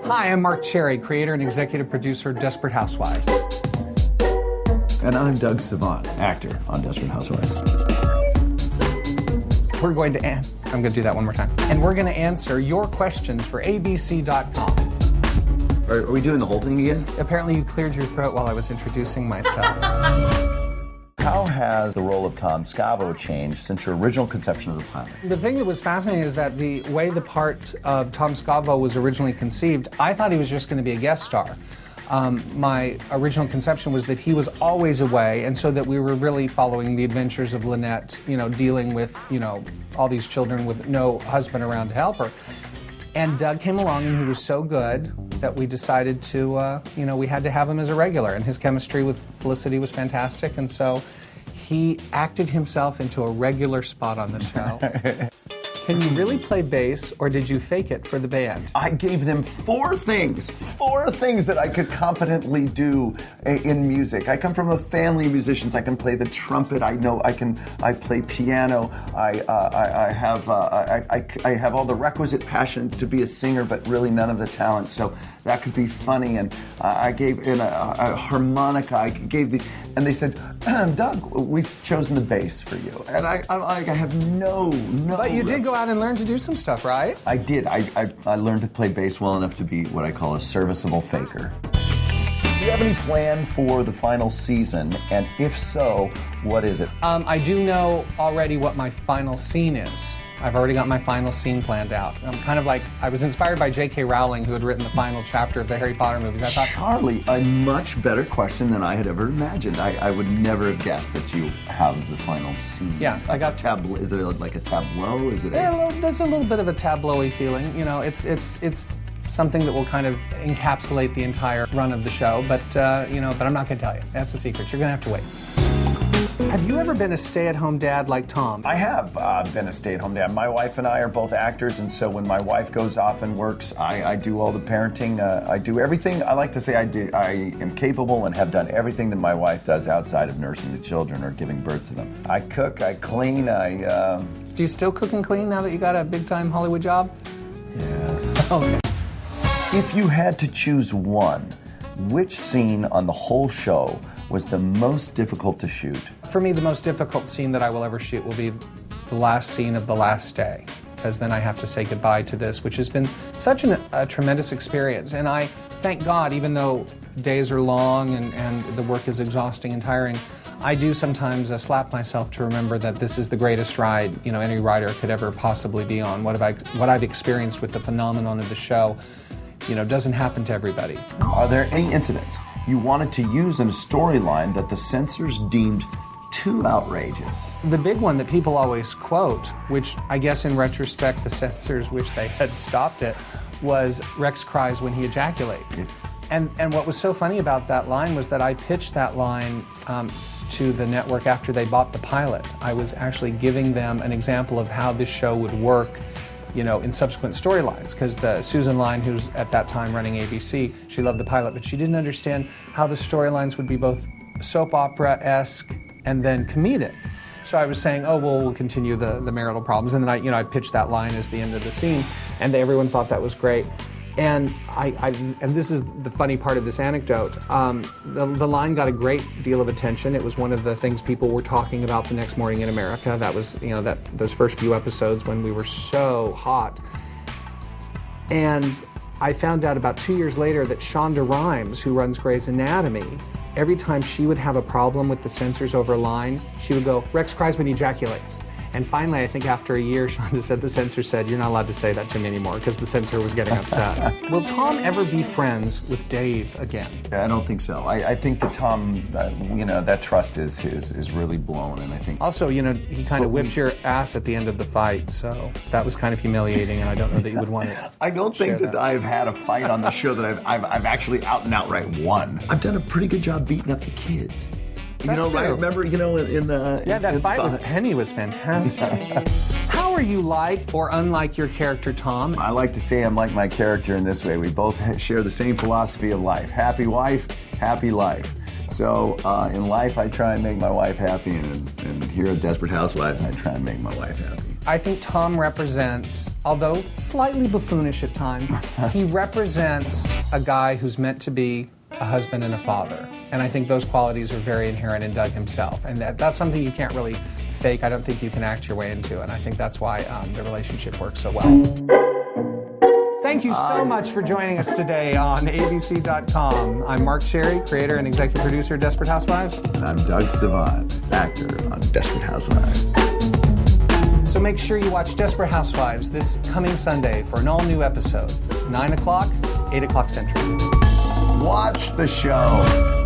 Hi, I'm Marc, creator and executive producer of Desperate Housewives. And I'm Doug Savant, actor on Desperate Housewives. I'm going to do that one more time. And we're going to answer your questions for abc.com. Are we doing the whole thing again? Apparently you cleared your throat while I was introducing myself. How has the role of Tom Scavo changed since your original conception of the pilot? The thing that was fascinating is that the way the part of Tom Scavo was originally conceived, I thought he was just going to be a guest star. My original conception was that he was always away, and so that we were really following the adventures of Lynette, dealing with, all these children with no husband around to help her. And Doug came along, and he was so good that we decided to, we had to have him as a regular. And his chemistry with Felicity was fantastic, and so he acted himself into a regular spot on the show. Can you really play bass, or did you fake it for the band? I gave them four things that I could competently do in music. I come from a family of musicians. I can play the trumpet. I play piano. I have all the requisite passion to be a singer, but really none of the talent. So that could be funny. And I gave in a harmonica. And they said, Doug, we've chosen the bass for you. And I'm like, I have no. But you did go out and learn to do some stuff, right? I did. I learned to play bass well enough to be what I call a serviceable faker. Do you have any plan for the final season? And if so, what is it? I do know already what my final scene is. I've already got my final scene planned out. I'm kind of like, I was inspired by J.K. Rowling, who had written the final chapter of the Harry Potter movies. I thought, Charlie, a much better question than I had ever imagined. I would never have guessed that you have the final scene. Yeah, I got tableau. Is it like a tableau? Is it? Yeah, there's a little bit of a tableau-y feeling. It's something that will kind of encapsulate the entire run of the show. But but I'm not going to tell you. That's a secret. You're going to have to wait. Have you ever been a stay-at-home dad like Tom? I have been a stay-at-home dad. My wife and I are both actors, and so when my wife goes off and works, I do all the parenting. I do everything. I like to say I am capable and have done everything that my wife does outside of nursing the children or giving birth to them. I cook, I clean, Do you still cook and clean now that you got a big-time Hollywood job? Yes. Okay. If you had to choose one, which scene on the whole show was the most difficult to shoot? For me, the most difficult scene that I will ever shoot will be the last scene of The Last Day, because then I have to say goodbye to this, which has been such a tremendous experience. And I thank God, even though days are long and the work is exhausting and tiring, I do sometimes slap myself to remember that this is the greatest ride any writer could ever possibly be on. What I've experienced with the phenomenon of the show doesn't happen to everybody. Are there any incidents you wanted to use in a storyline that the censors deemed too outrageous? The big one that people always quote, which I guess in retrospect the censors wish they had stopped it, was Rex cries when he ejaculates. And what was so funny about that line was that I pitched that line to the network after they bought the pilot. I was actually giving them an example of how this show would work in subsequent storylines, because Susan Lyne, who's at that time running ABC, she loved the pilot, but she didn't understand how the storylines would be both soap opera-esque and then comedic. So I was saying, we'll continue the marital problems, and then I pitched that line as the end of the scene, and everyone thought that was great. And and this is the funny part of this anecdote. The line got a great deal of attention. It was one of the things people were talking about the next morning in America. That was, those first few episodes when we were so hot. And I found out about 2 years later that Shonda Rhimes, who runs Grey's Anatomy, every time she would have a problem with the censors over a line, she would go, Rex cries when he ejaculates. And finally, I think after a year, Shonda said, the censor said, you're not allowed to say that to me anymore, because the censor was getting upset. Will Tom ever be friends with Dave again? I don't think so. I think that Tom, that trust is really blown, and I think... Also, he kind of whipped your ass at the end of the fight, so that was kind of humiliating, and I don't know that you would want to I don't think that I've had a fight on the show that I've actually out and outright won. I've done a pretty good job beating up the kids. That's true. I remember, in the... Yeah, that fight with Penny was fantastic. How are you like or unlike your character, Tom? I like to say I'm like my character in this way. We both share the same philosophy of life. Happy wife, happy life. So in life, I try and make my wife happy, and here at Desperate Housewives, I try and make my wife happy. I think Tom represents, although slightly buffoonish at times, he represents a guy who's meant to be a husband and a father. And I think those qualities are very inherent in Doug himself. And that's something you can't really fake. I don't think you can act your way into. And I think that's why the relationship works so well. Thank you so much for joining us today on ABC.com. I'm Marc Sherry, creator and executive producer of Desperate Housewives. And I'm Doug Savant, actor on Desperate Housewives. So make sure you watch Desperate Housewives this coming Sunday for an all-new episode, 9 o'clock, 8 o'clock Central. Watch the show.